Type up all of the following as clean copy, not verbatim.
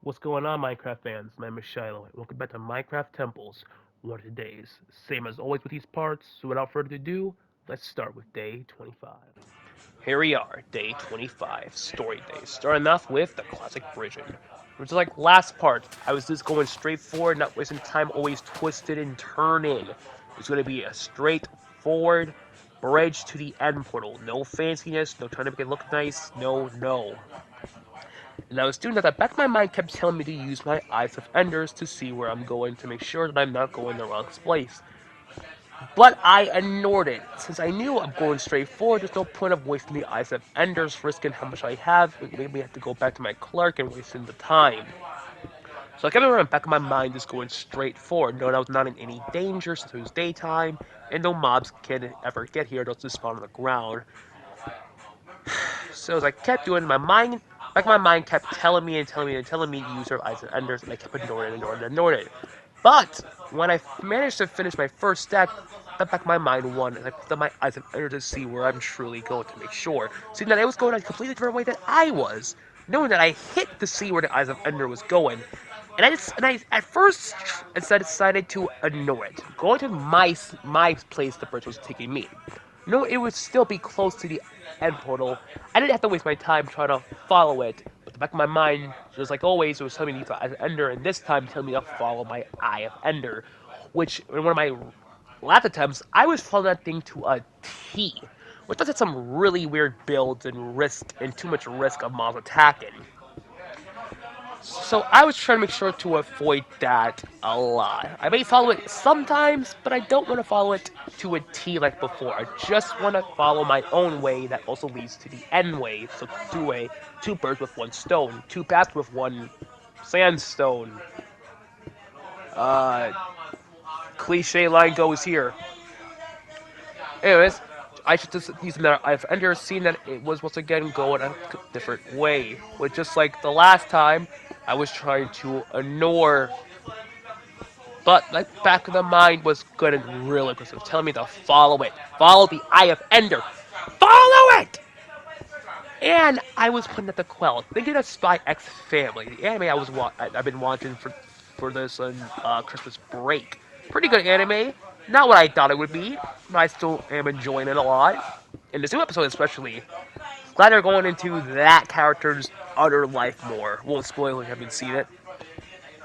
What's going on, Minecraft fans? My name is Shiloh, and welcome back to Minecraft Temples, one of the days. Same as always with these parts, so without further ado, let's start with day 25. Here we are, day 25, story day. Starting off with the classic bridging. Which is like last part, I was just going straight forward, not wasting time, always twisted and turning. It's going to be a straightforward bridge to the end portal. No fanciness, no trying to make it look nice, no. And I was doing that, the back of my mind kept telling me to use my Eyes of Enders to see where I'm going to make sure that I'm not going the wrong place. But I ignored it. Since I knew I'm going straight forward, there's no point of wasting the Eyes of Enders, risking how much I have. It made me have to go back to my clerk and wasting the time. So I kept it around the back of my mind just going straight forward, knowing I was not in any danger since it was daytime, and no mobs can ever get here, they'll just spawn on the ground. So as I kept doing, my mind, back of my mind kept telling me to use her Eyes of Enders, and I kept ignoring it. But when I managed to finish my first stack, the back of my mind won, and I put my Eyes of Enders to see where I'm truly going to make sure. Seeing that it was going a completely different way than I was, knowing that I hit to see where the Eyes of Ender was going. And I at first I decided to ignore it. Going to my place the bridge was taking me. No, it would still be close to the end portal. I didn't have to waste my time trying to follow it. But the back of my mind, just like always, it was telling me to use Ender, and this time telling me to follow my Eye of Ender. Which, in one of my last attempts, I was following that thing to a T. Which does have some really weird builds and too much risk of mobs attacking. So I was trying to make sure to avoid that a lot. I may follow it sometimes, but I don't want to follow it to a T like before. I just want to follow my own way that also leads to the end way. So two birds with one stone, two bats with one sandstone. Uh, Cliche line goes here. Anyways, I should just use that. I've seen that it was once again going a different way. With just like the last time, I was trying to ignore, but like back of the mind was good and really because it was telling me to follow it, follow the Eye of Ender, follow it. And I was putting at the quell, thinking of Spy X Family, the anime I've been watching for this Christmas break. Pretty good anime. Not what I thought it would be, but I still am enjoying it a lot. In this new episode, especially, glad they're going into that character's utter life more. Won't spoil if you haven't seen it.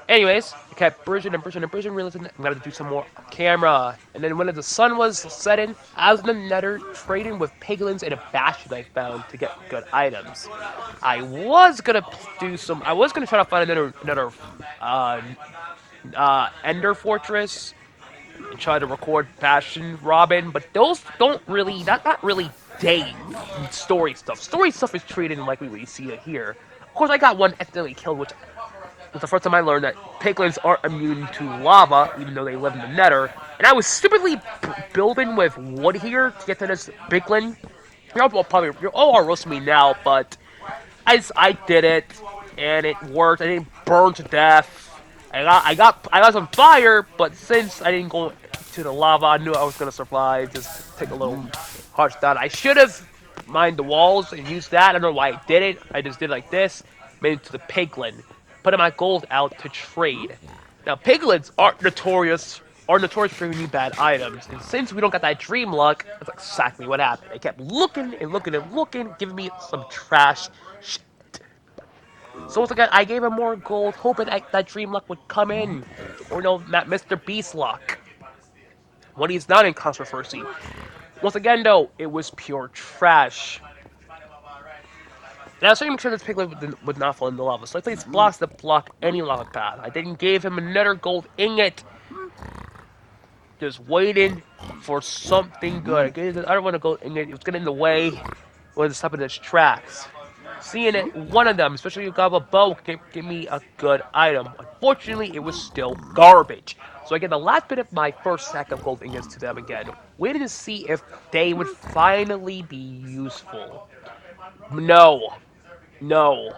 Anyways, I kept bridging, realizing I'm gonna do some more camera. And then when the sun was setting, I was in the nether trading with piglins and a bastion I found to get good items. I was gonna try to find another uh, Ender Fortress and try to record Bastion Robin, but those don't really, not really day story stuff. Story stuff is treated like we see it here. Of course, I got one accidentally killed, which was the first time I learned that piglins aren't immune to lava, even though they live in the nether. And I was stupidly building with wood here to get to this piglin. You're all roasting me now, but I did it, and it worked. I didn't burn to death. I got some fire, but since I didn't go to the lava, I knew I was gonna survive. Just take a little harsh down. I should have mined the walls and used that. I don't know why I did it. I just did it like this, made it to the piglin, putting my gold out to trade. Now piglins are notorious for giving you bad items, and since we don't got that dream luck, that's exactly what happened. They kept looking, giving me some trash shit. So once again, I gave him more gold, hoping that dream luck would come in. Or no, that Mr. Beast luck. When he's not in controversy. Once again, though, it was pure trash. Now, I was trying to make sure this piglet would not fall in the lava, so I placed blocks that block any lava path. I didn't give him another gold ingot. Just waiting for something good. I gave the other one a gold ingot. It was getting in the way. It was stopping its tracks. Seeing it, one of them, especially if you got a bow, can give me a good item. Unfortunately, it was still garbage. So I get the last bit of my first sack of gold ingots to them again, waiting to see if they would finally be useful. No.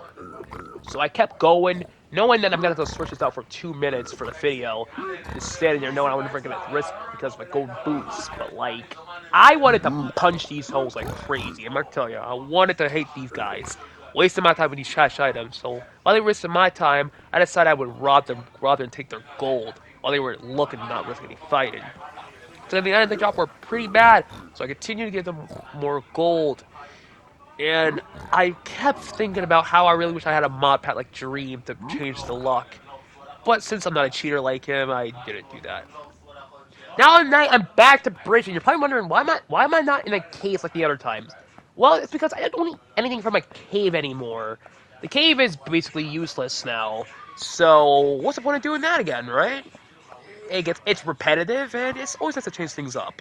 So I kept going, knowing that I'm gonna have to switch this out for 2 minutes for the video, just standing there knowing I'm never gonna risk because of my gold boots. But like, I wanted to punch these hoes like crazy. I'm gonna tell you, I wanted to hate these guys, wasting my time with these trash items. So while they were wasting my time, I decided I would rob them rather than take their gold while they were looking, not risking any fighting. So at the end of the job were pretty bad, so I continued to give them more gold. And I kept thinking about how I really wish I had a mod pack like Dream to change the luck. But since I'm not a cheater like him, I didn't do that. Now at night, I'm back to Bridge, and you're probably wondering why am I not in a cave like the other times? Well, it's because I don't need anything from a cave anymore. The cave is basically useless now. So what's the point of doing that again, right? It's repetitive, and it's always nice to change things up.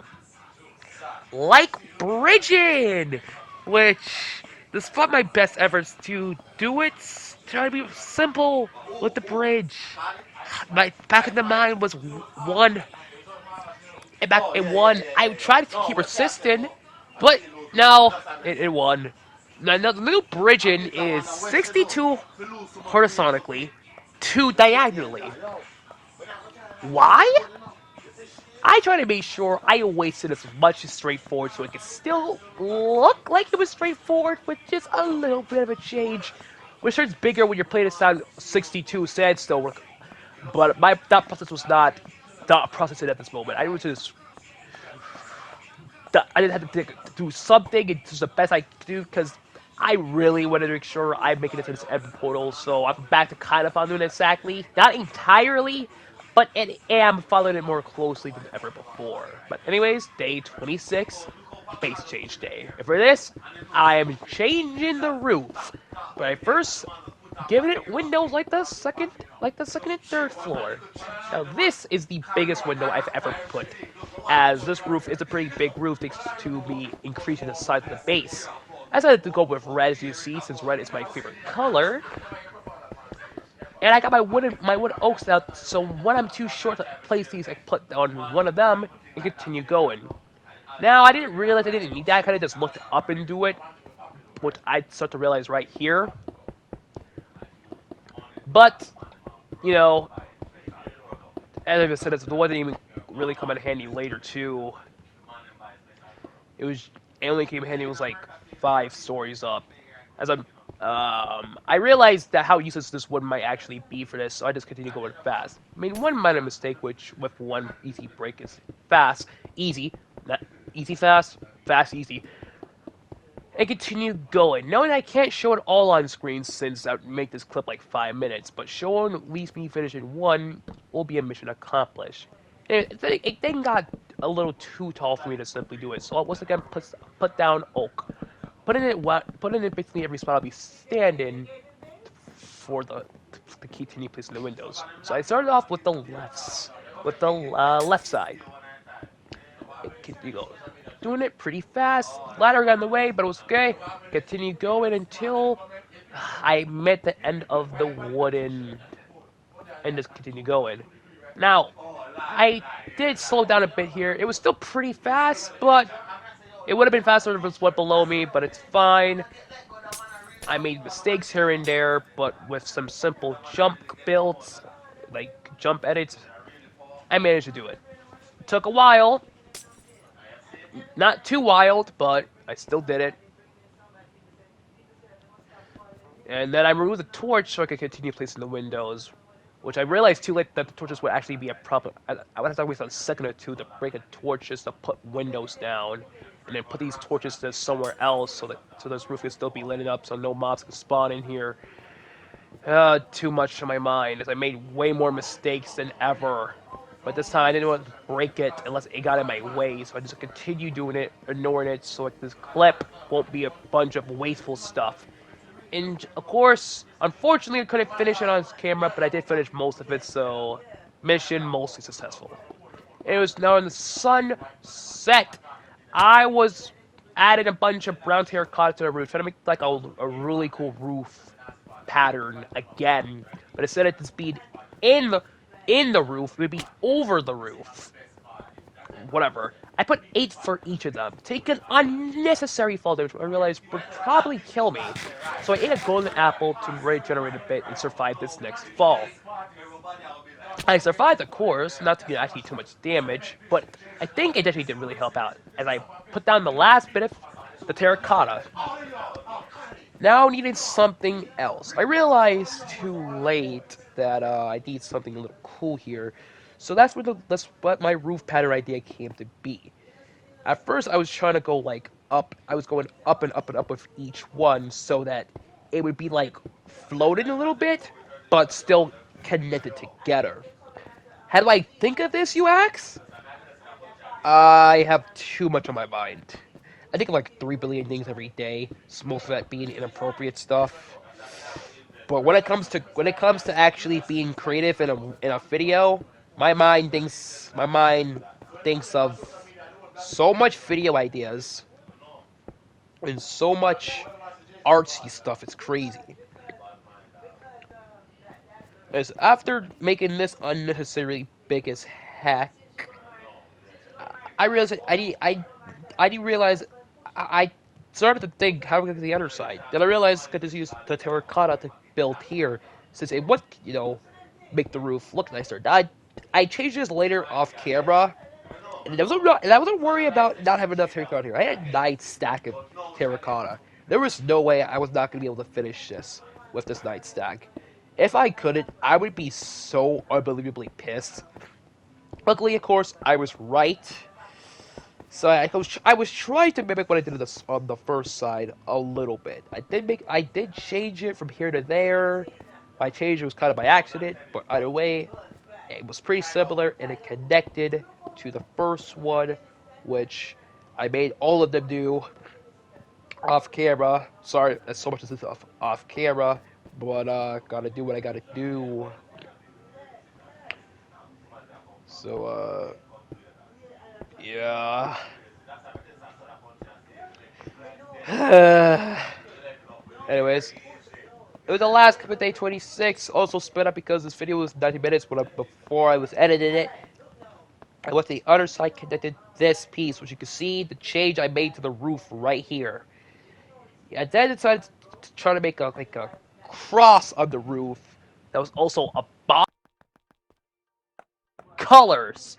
Like bridging, which, despite my best efforts to do it, try to be simple with the bridge. My back in the mind was one, and back in one, I tried to keep persistent, but no, it won. Now the new bridging is 62 horizontally, 2 diagonally. Why? I try to make sure I wasted as much as straightforward so it could still look like it was straightforward with just a little bit of a change. Which turns bigger when you're playing this on 62 sandstone. But my thought process was not thought processing at this moment. I was just I didn't have to do something and just the best I could do because I really wanted to make sure I'm making it to this end portal. So I'm back to kind of following it exactly, not entirely, but I am following it more closely than ever before. But anyways, day 26, base change day. And for this, I am changing the roof. But I first giving it windows like the second and third floor. Now this is the biggest window I've ever put, as this roof is a pretty big roof thanks to me increasing the size of the base. I decided to go with red, as you see, since red is my favorite color. And I got my wooden oaks out, so when I'm too short to place these, I put on one of them and continue going. Now I didn't realize I didn't need that. I kind of just looked up and do it, which I start to realize right here. But, you know, as I said, it wasn't even really come in handy later too. It only came in handy. It was like 5 stories up. As I realized that how useless this wood might actually be for this, so I just continued going fast. I mean, one minor mistake, which with one easy break is fast, easy, not easy fast, fast easy. And continue going, knowing I can't show it all on screen since that would make this clip like 5 minutes, but showing at least me finishing one will be a mission accomplished. It then got a little too tall for me to simply do it, so I once again put down oak, putting it basically every spot I'll be standing for the continue placing the windows. So I started off with the left side. Continue going. Doing it pretty fast. Ladder got in the way, but it was okay. Continue going until I met the end of the wooden and just continue going. Now, I did slow down a bit here. It was still pretty fast, but it would have been faster if it was went below me, but it's fine. I made mistakes here and there, but with some simple jump builds, like jump edits, I managed to do it. It took a while. Not too wild, but I still did it. And then I removed the torch so I could continue placing the windows, which I realized too late that the torches would actually be a problem. I would have to wait a second or two to break a torch just to put windows down, and then put these torches to somewhere else so this roof can still be lit up so no mobs can spawn in here. Too much to my mind, as I made way more mistakes than ever. But this time I didn't want to break it unless it got in my way, so I just continued doing it, ignoring it, so like this clip won't be a bunch of wasteful stuff. And of course, unfortunately I couldn't finish it on camera, but I did finish most of it, so mission mostly successful. It was now in the sunset. I was adding a bunch of brown terracotta to the roof, trying to make like a really cool roof pattern again. But instead of this being in the roof, it would be over the roof. whatever. I put 8 for each of them, taking unnecessary fall damage, which I realized would probably kill me. So I ate a golden apple to regenerate a bit and survive this next fall. I survived, of course, not to get actually too much damage, but I think it actually did really help out, as I put down the last bit of the terracotta. Now needing something else. I realized too late that I need something a little cool here, so that's what my roof pattern idea came to be. At first, I was trying to go like up. I was going up and up and up with each one, so that it would be like floating a little bit, but still connected together. How do I think of this, you ask? I have too much on my mind. I think of like 3 billion things every day. Most of that being inappropriate stuff. But when it comes to actually being creative in a video, my mind thinks of so much video ideas and so much artsy stuff. It's crazy. As after making this unnecessarily big as heck, I realized I didn't realize I started to think how we get to the other side. Then I realized I could just use the terracotta to build here, since it would, make the roof look nicer. I changed this later off camera, and I wasn't worried about not having enough terracotta here. I had a 9 stack of terracotta. There was no way I was not going to be able to finish this with this 9 stack. If I couldn't, I would be so unbelievably pissed. Luckily, of course, I was right. So I was trying to mimic what I did on the first side a little bit. I did change it from here to there. My change was kind of by accident, but either way, it was pretty similar, and it connected to the first one, which I made all of them do off camera. Sorry, that's so much of this off camera, but gotta do what I gotta do. So yeah. Anyways, it was the last clip of day 26. Also sped up because this video was 90 minutes before I was editing it. And with the other side connected this piece, which you can see the change I made to the roof right here. Yeah, then I decided to try to make a cross on the roof that was also a box colors.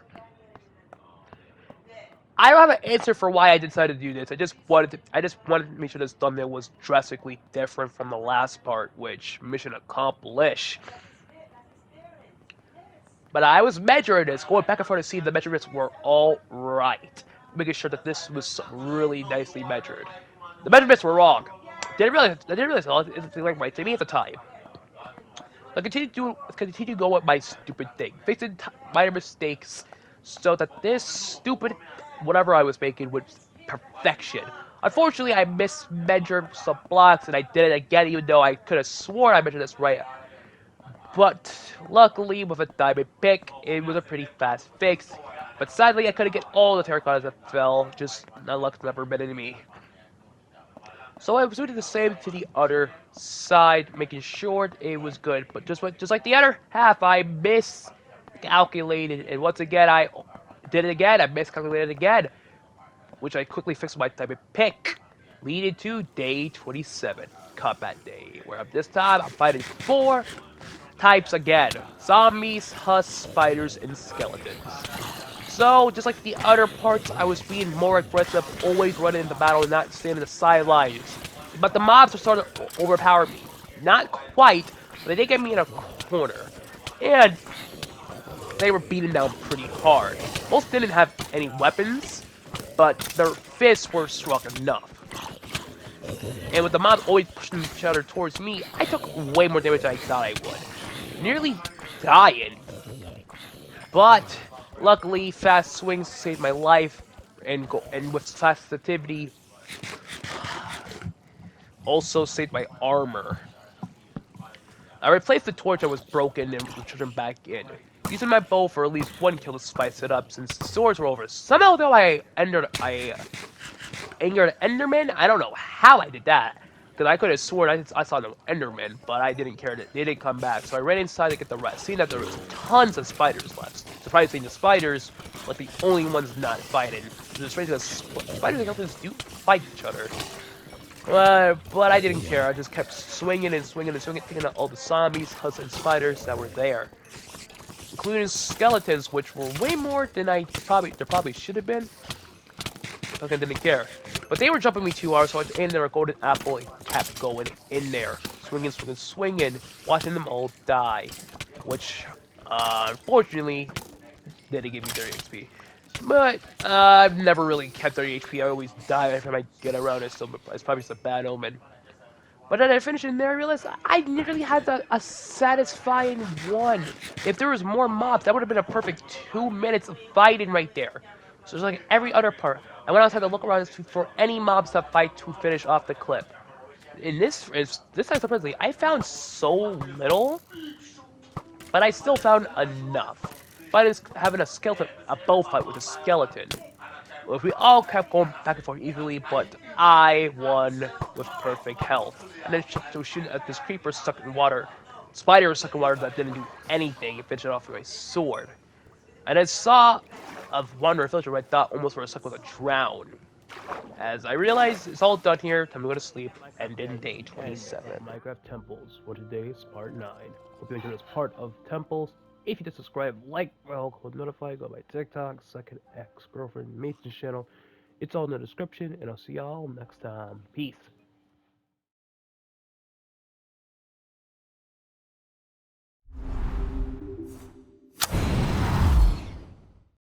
I don't have an answer for why I decided to do this. I just wanted to make sure this thumbnail was drastically different from the last part, which mission accomplished. But I was measuring this, going back and forth to see if the measurements were all right, making sure that this was really nicely measured. The measurements were wrong. Didn't realize it's like right to me at the time. I continue going with my stupid thing, fixing minor mistakes, so that this stupid whatever I was making was perfection. Unfortunately, I mismeasured some blocks, and I did it again, even though I could have sworn I measured this right. But luckily, with a diamond pick, it was a pretty fast fix. But sadly, I couldn't get all the terracottas that fell. Just not luck never been in me. So I was doing the same to the other side, making sure it was good. But just like the other half, I miscalculated, and once again I did it again. I miscalculated again, which I quickly fixed with my diamond pick, leading to day 27, combat day, where this time I'm fighting 4 types again: zombies, husks, spiders, and skeletons. So, just like the other parts, I was being more aggressive, always running into battle and not staying in the sidelines. But the mobs were starting to overpower me. Not quite, but they did get me in a corner. And they were beating down pretty hard. Most didn't have any weapons, but their fists were strong enough. And with the mobs always pushing each other towards me, I took way more damage than I thought I would. Nearly dying. But luckily, fast swings saved my life, and with fast sensitivity, also saved my armor. I replaced the torch that was broken and returned them back in, using my bow for at least 1 kill to spice it up since the swords were over. Somehow, though, I angered Enderman. I don't know how I did that, because I could have sworn I saw no Enderman, but I didn't care that they didn't come back. So I ran inside to get the rest, seeing that there was tons of spiders left. surprisingly, the spiders were the only ones not fighting. Which is strange because spiders and skeletons do fight each other. But I didn't care. I just kept swinging and swinging and swinging, taking out all the zombies, husks, and spiders that were there, including skeletons, which were way more than there probably should have been. Okay, didn't care. But they were jumping me 2 hours, so I ended their golden apple and kept going in there, swinging, swinging, swinging, watching them all die, which unfortunately didn't give me 30 HP. But I've never really kept 30 HP. I always die every time I get around it, so it's probably just a bad omen. But then I finished in there, I realized I nearly had a satisfying one. If there was more mobs, that would have been a perfect 2 minutes of fighting right there. So it's like every other part. I went outside to look around for any mobs to fight to finish off the clip. In this time surprisingly, I found so little, but I still found enough. Having a bow fight with a skeleton. Well, we all kept going back and forth evenly, but I won with perfect health. And then so shooting at this creeper stuck in water. Spider was stuck in water that didn't do anything and finished it off with my sword. And I saw a wanderer villager where I thought almost were stuck with a drown. As I realized it's all done here, time to go to sleep, and in day 27. Minecraft Temples for today's part 9. Hope you enjoyed this part of Temples. If you did subscribe, like, well, click notify, go by TikTok, second ex-girlfriend, Mason's channel. It's all in the description, and I'll see y'all next time. Peace.